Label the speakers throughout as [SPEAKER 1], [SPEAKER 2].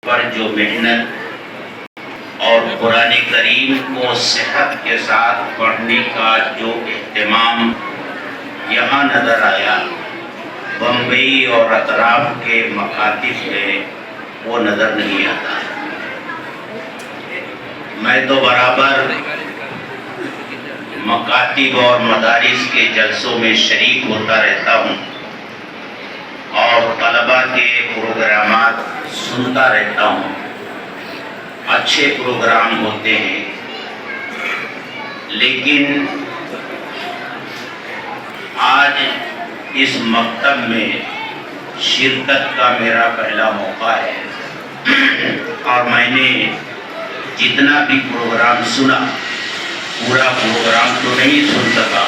[SPEAKER 1] پر جو محنت اور قرآن کریم کو صحت کے ساتھ پڑھنے کا جو اہتمام یہاں نظر آیا، بمبئی اور اطراف کے مکاتب میں وہ نظر نہیں آتا۔ میں تو برابر مکاتب اور مدارس کے جلسوں میں شریک ہوتا رہتا ہوں اور طلباء کے پروگرامات سنتا رہتا ہوں۔ اچھے پروگرام ہوتے ہیں، لیکن آج اس مکتب میں شرکت کا میرا پہلا موقع ہے اور میں نے جتنا بھی پروگرام سنا، پورا پروگرام تو نہیں سن سکا۔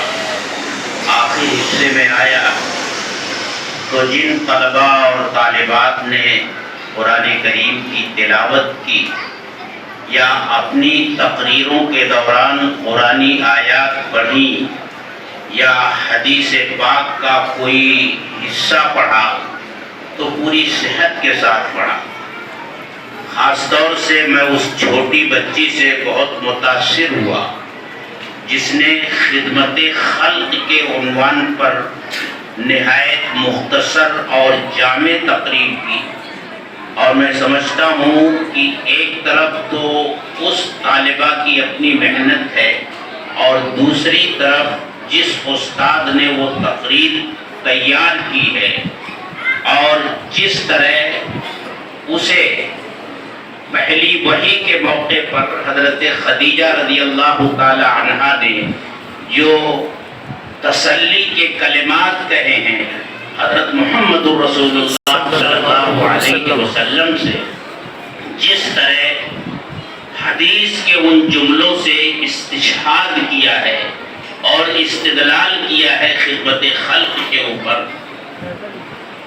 [SPEAKER 1] آخری حصے میں آیا تو جن طلباء اور طالبات نے قرآن کریم کی تلاوت کی یا اپنی تقریروں کے دوران قرآنی آیات پڑھی یا حدیث پاک کا کوئی حصہ پڑھا تو پوری صحت کے ساتھ پڑھا۔ خاص طور سے میں اس چھوٹی بچی سے بہت متاثر ہوا جس نے خدمت خلق کے عنوان پر نہایت مختصر اور جامع تقریر کی، اور میں سمجھتا ہوں کہ ایک طرف تو اس طالبہ کی اپنی محنت ہے اور دوسری طرف جس استاد نے وہ تقریر تیار کی ہے اور جس طرح اسے پہلی وحی کے موقع پر حضرت خدیجہ رضی اللہ تعالی عنہا نے جو تسلی کے کلمات کہے ہیں حضرت محمد رسول اللہ صلی اللہ علیہ وسلم سے، جس طرح حدیث کے ان جملوں سے استشہاد کیا ہے اور استدلال کیا ہے خدمت خلق کے اوپر،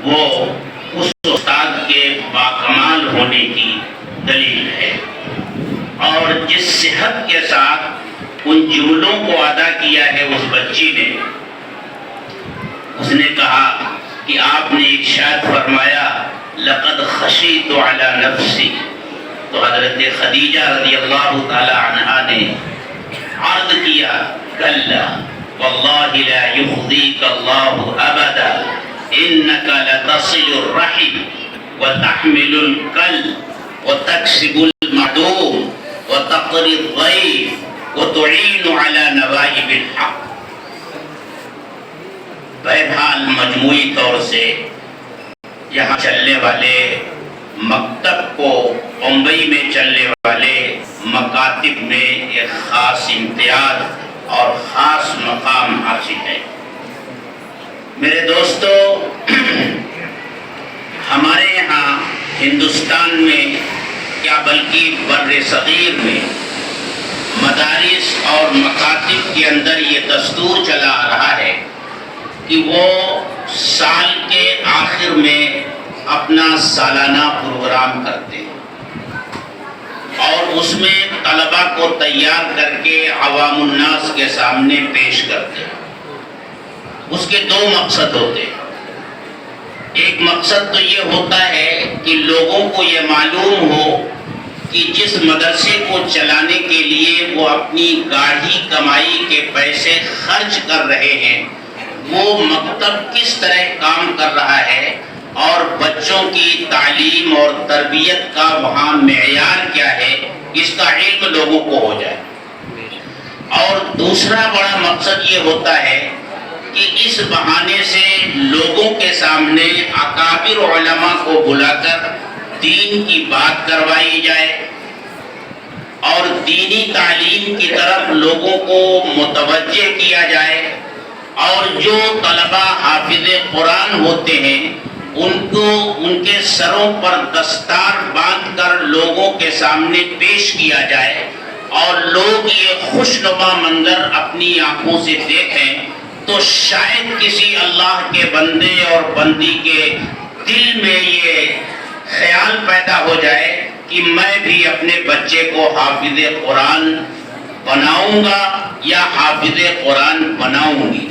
[SPEAKER 1] وہ اس استاد کے باکمال ہونے کی دلیل ہے۔ اور جس صحت کے ساتھ ان جملوں کو ادا کیا ہے اس بچی نے، اس نے کہا کہ آپ نے ارشاد فرمایا لقد خشیت علی نفسی، تو حضرت خدیجہ رضی اللہ تعالی عنہا نے عرض کیا کلا واللہ لا یخزیک اللہ ابدا انک لتصل الرحم وتحمل الکل وتکسب المعدوم وتقری الضیف وتعین علی نوائب الحق۔ بہرحال مجموعی طور سے یہاں چلنے والے مکتب کو بمبئی میں چلنے والے مکاتب میں ایک خاص امتیاز اور خاص مقام حاصل ہے۔ میرے دوستو، ہمارے یہاں ہندوستان میں کیا بلکہ بر صغیر میں مدارس اور مکاتب کے اندر یہ دستور چلا آ رہا ہے کہ وہ سال کے آخر میں اپنا سالانہ پروگرام کرتے ہیں اور اس میں طلباء کو تیار کر کے عوام الناس کے سامنے پیش کرتے ہیں۔ اس کے دو مقصد ہوتے ہیں۔ ایک مقصد تو یہ ہوتا ہے کہ لوگوں کو یہ معلوم ہو کہ جس مدرسے کو چلانے کے لیے وہ اپنی گاڑھی کمائی کے پیسے خرچ کر رہے ہیں، وہ مکتب کس طرح کام کر رہا ہے اور بچوں کی تعلیم اور تربیت کا وہاں معیار کیا ہے، اس کا علم لوگوں کو ہو جائے۔ اور دوسرا بڑا مقصد یہ ہوتا ہے کہ اس بہانے سے لوگوں کے سامنے اکابر علماء کو بلا کر دین کی بات کروائی جائے اور دینی تعلیم کی طرف لوگوں کو متوجہ کیا جائے، اور جو طلباء حافظ قرآن ہوتے ہیں ان کو ان کے سروں پر دستار باندھ کر لوگوں کے سامنے پیش کیا جائے اور لوگ یہ خوشنما منظر اپنی آنکھوں سے دیکھیں تو شاید کسی اللہ کے بندے اور بندی کے دل میں یہ خیال پیدا ہو جائے کہ میں بھی اپنے بچے کو حافظ قرآن بناؤں گا یا حافظ قرآن بناؤں گی۔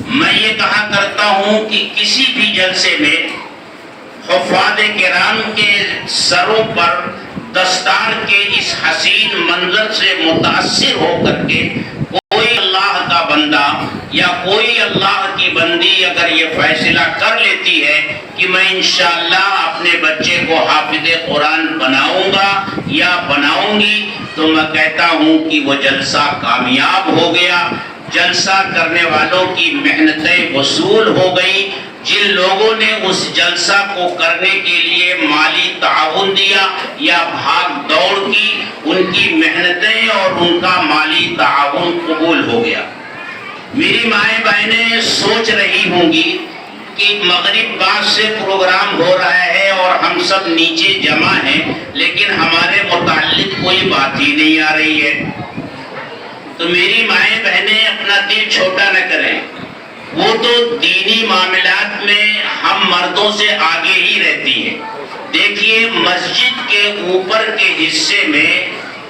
[SPEAKER 1] میں یہ کہا کرتا ہوں کہ کسی بھی جلسے میں حفاظ کرام کے سروں پر دستار کے اس حسین منظر سے متاثر ہو کر کے کوئی اللہ کا بندہ یا کوئی اللہ کی بندی اگر یہ فیصلہ کر لیتی ہے کہ میں انشاءاللہ اپنے بچے کو حافظ قرآن بناؤں گا یا بناؤں گی، تو میں کہتا ہوں کہ وہ جلسہ کامیاب ہو گیا، جلسہ کرنے والوں کی محنتیں وصول ہو گئی۔ جن لوگوں نے اس جلسہ کو کرنے کے لیے مالی تعاون دیا یا بھاگ دوڑ کی، ان کی محنتیں اور ان کا مالی تعاون قبول ہو گیا۔ میری مائیں بہنیں سوچ رہی ہوں گی کہ مغرب بعد سے پروگرام ہو رہا ہے اور ہم سب نیچے جمع ہیں، لیکن ہمارے متعلق کوئی بات ہی نہیں آ رہی ہے۔ تو میری مائیں بہنیں اپنا دل چھوٹا نہ کریں، وہ تو دینی معاملات میں ہم مردوں سے آگے ہی رہتی ہیں۔ دیکھیے مسجد کے اوپر کے حصے میں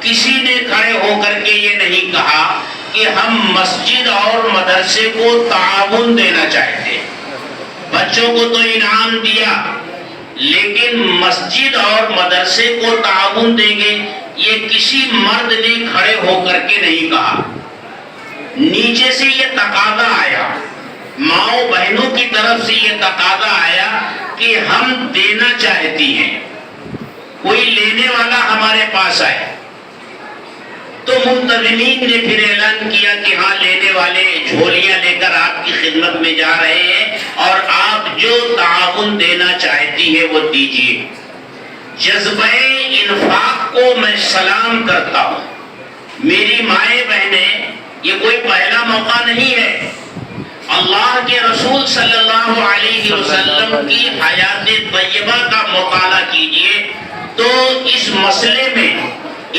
[SPEAKER 1] کسی نے کھڑے ہو کر کے یہ نہیں کہا کہ ہم مسجد اور مدرسے کو تعاون دینا چاہتے ہیں۔ بچوں کو تو انعام دیا، لیکن مسجد اور مدرسے کو تعاون دیں گے یہ کسی مرد نے کھڑے ہو کر کے نہیں کہا۔ نیچے سے یہ تقاضا آیا، ماؤں بہنوں کی طرف سے یہ تقاضا آیا کہ ہم دینا چاہتی ہیں، کوئی لینے والا ہمارے پاس آئے۔ تو منتظمین نے پھر اعلان کیا کہ ہاں لینے والے جھولیاں لے کر آپ کی خدمت میں جا رہے ہیں اور آپ جو تعاون دینا چاہتی ہے وہ دیجیے۔ جذبہ انفاق کو میں سلام کرتا ہوں۔ میری مائیں بہنیں، یہ کوئی پہلا موقع نہیں ہے۔ اللہ کے رسول صلی اللہ علیہ وسلم کی حیات طیبہ کا مطالعہ کیجئے تو اس مسئلے میں،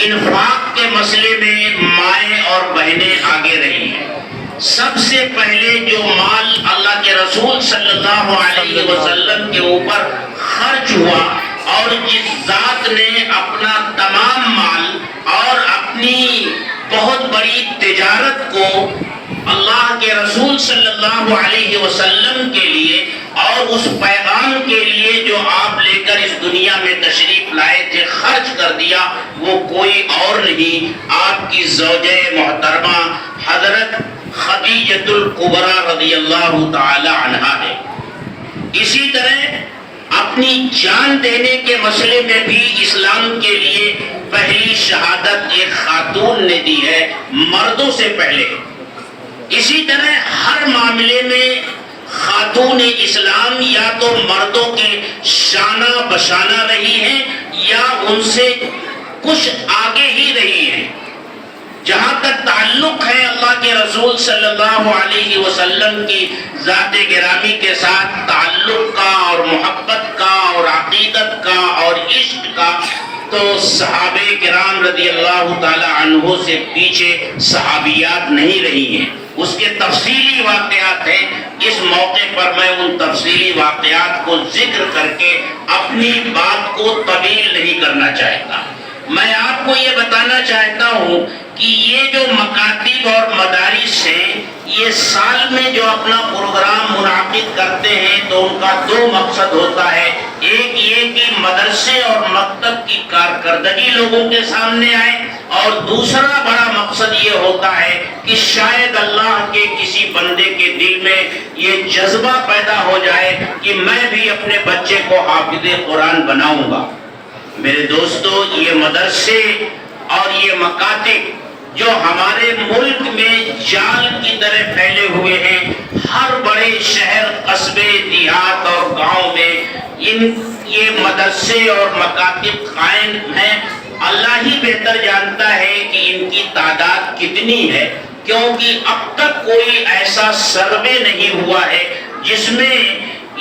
[SPEAKER 1] انفاق کے مسئلے میں مائیں اور بہنیں آگے رہی ہیں۔ سب سے پہلے جو مال اللہ کے رسول صلی اللہ علیہ وسلم کے اوپر خرچ ہوا اور جس ذات نے اپنا تمام مال اور اپنی بہت بڑی تجارت کو اللہ کے رسول صلی اللہ علیہ وسلم کے لیے اور اس پیغام کے لیے جو آپ لے کر اس دنیا میں تشریف لائے تھے خرچ کر دیا، وہ کوئی اور نہیں، آپ کی زوجہ محترمہ حضرت خدیجۃ الکبریٰ رضی اللہ تعالی عنہا ہے۔ اسی طرح اپنی جان دینے کے مسئلے میں بھی اسلام کے لیے پہلی شہادت ایک خاتون نے دی ہے، مردوں سے پہلے۔ اسی طرح ہر معاملے میں خاتون اسلام یا تو مردوں کے شانہ بشانہ رہی ہیں یا ان سے کچھ آگے ہی رہی ہیں۔ جہاں تک تعلق ہے اللہ کے رسول صلی اللہ علیہ وسلم کی ذات گرامی کے ساتھ تعلق کا اور محبت کا اور عقیدت کا اور عشق کا، تو صحابہ کرام رضی اللہ تعالی عنہ سے پیچھے صحابیات نہیں رہی ہیں۔ اس کے تفصیلی واقعات ہیں، اس موقع پر میں ان تفصیلی واقعات کو ذکر کر کے اپنی بات کو طویل نہیں کرنا چاہتا۔ میں آپ کو یہ بتانا چاہتا ہوں کہ یہ جو مکاتب اور مدارس ہیں، یہ سال میں جو اپنا پروگرام منعقد کرتے ہیں تو ان کا دو مقصد ہوتا ہے۔ ایک یہ کہ مدرسے اور مکتب کی کارکردگی لوگوں کے سامنے آئے، اور دوسرا بڑا مقصد یہ ہوتا ہے کہ شاید اللہ کے کسی بندے کے دل میں یہ جذبہ پیدا ہو جائے کہ میں بھی اپنے بچے کو حافظ قرآن بناؤں گا۔ میرے دوستو، یہ مدرسے اور یہ مکاتب جو ہمارے ملک میں جال کی طرح پھیلے ہوئے ہیں، ہر بڑے شہر، قصبے، دیہات اور گاؤں میں یہ مدرسے اور مکاتب قائم ہیں۔ اللہ ہی بہتر جانتا ہے کہ ان کی تعداد کتنی ہے، کیونکہ اب تک کوئی ایسا سروے نہیں ہوا ہے جس میں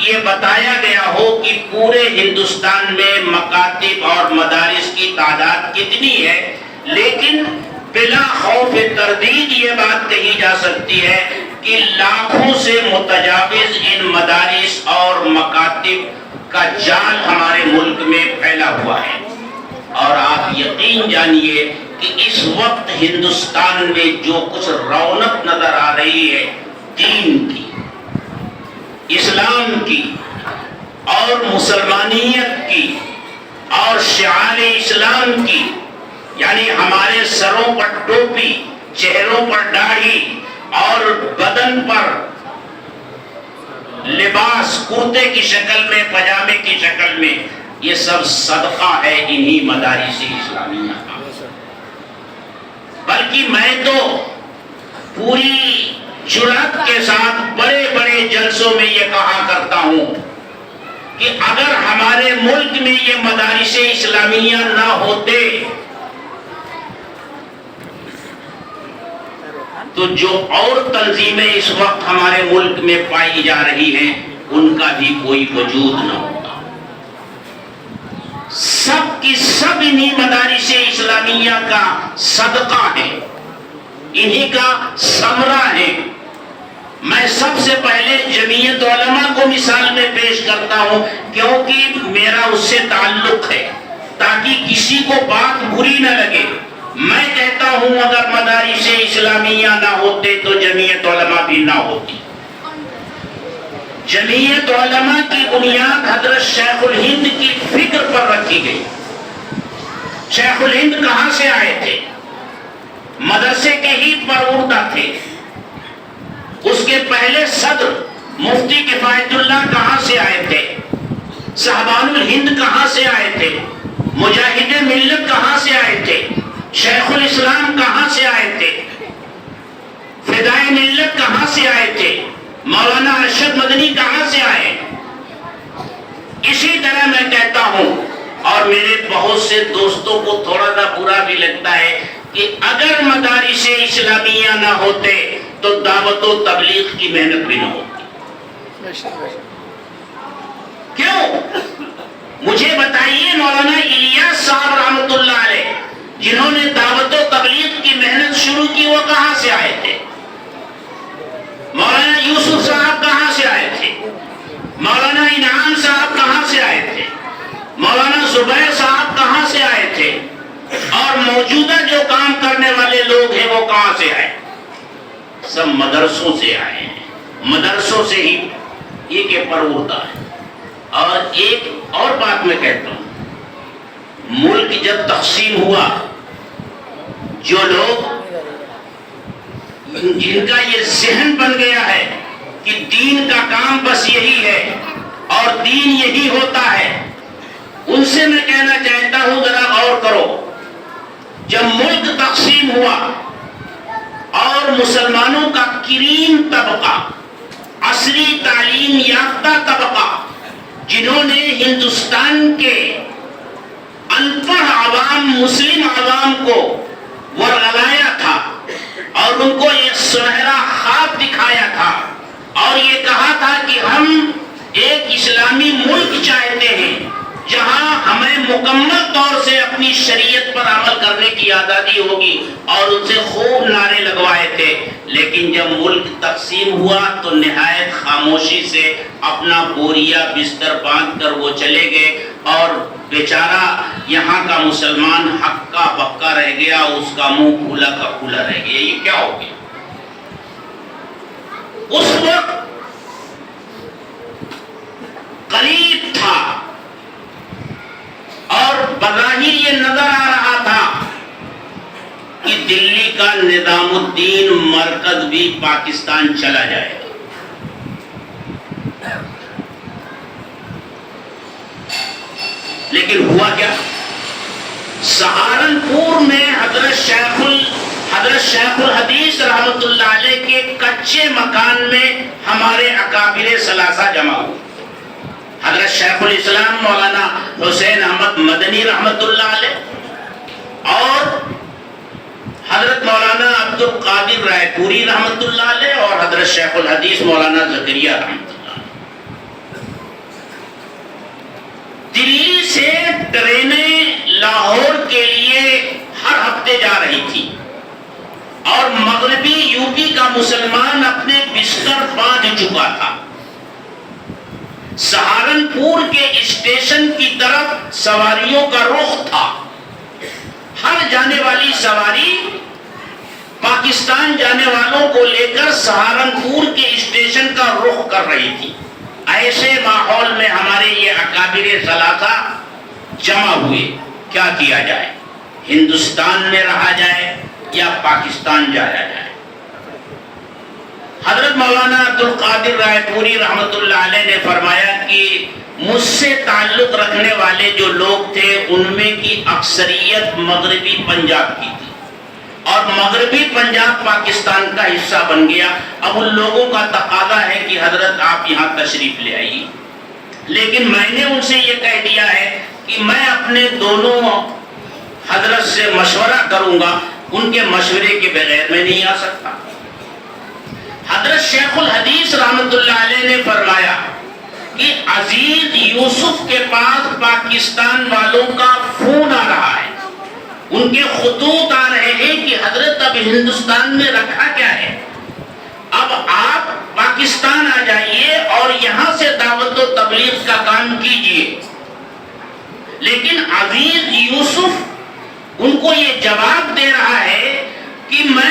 [SPEAKER 1] یہ بتایا گیا ہو کہ پورے ہندوستان میں مکاتب اور مدارس کی تعداد کتنی ہے، لیکن بلا خوف تردید یہ بات کہی جا سکتی ہے کہ لاکھوں سے متجاوز ان مدارس اور مکاتب کا جال ہمارے ملک میں پھیلا ہوا ہے۔ اور آپ یقین جانیے کہ اس وقت ہندوستان میں جو کچھ رونق نظر آ رہی ہے دین کی، اسلام کی اور مسلمانیت کی اور شعار اسلام کی، یعنی ہمارے سروں پر ٹوپی، چہروں پر داڑھی اور بدن پر لباس کرتے کی شکل میں، پجامے کی شکل میں، یہ سب صدقہ ہے انہی مدارس اسلامیہ کا۔ بلکہ میں تو پوری جرأت کے ساتھ بڑے بڑے جلسوں میں یہ کہا کرتا ہوں کہ اگر ہمارے ملک میں یہ مدارس اسلامیہ نہ ہوتے تو جو اور تنظیمیں اس وقت ہمارے ملک میں پائی جا رہی ہیں ان کا بھی کوئی وجود نہ ہوتا۔ سب کی سب انہی مدارس اسلامیہ کا صدقہ ہے، انہی کا ثمرہ ہے۔ میں سب سے پہلے جمعیت علماء کو مثال میں پیش کرتا ہوں کیونکہ میرا اس سے تعلق ہے، تاکہ کسی کو بات بری نہ لگے۔ میں کہتا ہوں اگر مدارس اسلامیہ نہ ہوتے تو جمعیت علماء بھی نہ ہوتی۔ جمعیت علماء کی بنیاد حضرت شیخ الہند کی فکر پر رکھی گئی۔ شیخ الہند کہاں سے آئے تھے؟ مدرسے کے ہی پروردہ تھے۔ اس کے پہلے صدر مفتی کفایت اللہ کہاں سے آئے تھے؟ صاحبان الہند کہاں سے آئے تھے؟ مجاہد ملت کہاں سے آئے تھے؟ شیخ الاسلام کہاں سے آئے تھے؟ فدائے ملت کہاں سے آئے تھے؟ مولانا ارشد مدنی کہاں سے آئے؟ اسی طرح میں کہتا ہوں، اور میرے بہت سے دوستوں کو تھوڑا سا برا بھی لگتا ہے کہ اگر مدارس اسلامیہ نہ ہوتے تو دعوت و تبلیغ کی محنت بھی نہ ہوتی۔ کیوں؟ مجھے بتائیے، مولانا الیاس صاحب رحمۃ اللہ علیہ جنہوں نے دعوت و تبلیغ کی محنت شروع کی، وہ کہاں سے آئے تھے؟ مولانا یوسف صاحب کہاں سے آئے تھے؟ مولانا انعام صاحب کہاں سے آئے تھے؟ مولانا زبیر صاحب کہاں سے آئے تھے؟ اور موجودہ جو کام کرنے والے لوگ ہیں وہ کہاں سے آئے؟ سب مدرسوں سے آئے ہیں، مدرسوں سے ہی یہ کہ پروردہ ہے۔ اور ایک اور بات میں کہتا ہوں، ملک جب تقسیم ہوا، جو لوگ جن کا یہ ذہن بن گیا ہے کہ دین کا کام بس یہی ہے اور دین یہی ہوتا ہے، ان سے میں کہنا چاہتا ہوں ذرا غور کرو۔ جب ملک تقسیم ہوا اور مسلمانوں کا کریم طبقہ، عصری تعلیم یافتہ طبقہ، جنہوں نے ہندوستان کے ان پڑھ عوام، مسلم عوام کو ورغلایا تھا اور ان کو ایک سنہرا خواب دکھایا تھا اور یہ کہا تھا کہ ہم ایک اسلامی ملک چاہتے ہیں جہاں ہمیں مکمل طور سے اپنی شریعت پر عمل کرنے کی آزادی ہوگی، اور ان سے خوب نعرے لگوائے تھے۔ لیکن جب ملک تقسیم ہوا تو نہایت خاموشی سے اپنا بوریا بستر باندھ کر وہ چلے گئے، اور بیچارہ یہاں کا مسلمان ہکا بکا رہ گیا، اس کا منہ کھلا کا کھلا رہ گیا۔ یہ کیا ہو گیا؟ اس وقت قریب تھا اور بظاہر یہ نظر آ رہا تھا کہ دلی کا نظام الدین مرکز بھی پاکستان چلا جائے گا۔ لیکن ہوا کیا؟ سہارنپور میں حضرت شیخ الحدیث رحمۃ اللہ علیہ کے کچے مکان میں ہمارے اکابر ثلاثہ جمع ہوئے۔ حضرت شیخ الاسلام مولانا حسین احمد مدنی رحمۃ اللہ علیہ اور حضرت مولانا عبد القادر رائے پوری رحمۃ اللہ علیہ اور حضرت شیخ الحدیث مولانا زکریا رحمۃ اللہ علیہ۔ دلی سے ٹرینیں لاہور کے لیے ہر ہفتے جا رہی تھی اور مغربی یوپی کا مسلمان اپنے بستر باندھ چکا تھا۔ سہارنپور کے اسٹیشن کی طرف سواریوں کا رخ تھا۔ ہر جانے والی سواری پاکستان جانے والوں کو لے کر سہارنپور کے اسٹیشن کا رخ کر رہی تھی۔ ایسے ماحول میں ہمارے یہ اکابر ثلاثہ جمع ہوئے، کیا کیا جائے؟ ہندوستان میں رہا جائے یا پاکستان جایا جائے؟ حضرت مولانا عبدالقادر رائے پوری رحمۃ اللہ علیہ نے فرمایا کہ مجھ سے تعلق رکھنے والے جو لوگ تھے ان میں کی اکثریت مغربی پنجاب کی تھی، اور مغربی پنجاب پاکستان کا حصہ بن گیا۔ اب ان لوگوں کا تقاضا ہے کہ حضرت آپ یہاں تشریف لے آئیے، لیکن میں نے ان سے یہ کہہ دیا ہے کہ میں اپنے دونوں حضرت سے مشورہ کروں گا، ان کے مشورے کے بغیر میں نہیں آ سکتا۔ حضرت شیخ الحدیث رحمۃ اللہ علیہ نے فرمایا کہ عزیز یوسف کے پاس پاکستان والوں کا فون آ رہا ہے، ان کے خطوط آ رہے ہیں کہ حضرت اب ہندوستان میں رکھا کیا ہے، اب آپ پاکستان آ جائیے اور یہاں سے دعوت و تبلیغ کا کام کیجئے۔ لیکن عزیز یوسف ان کو یہ جواب دے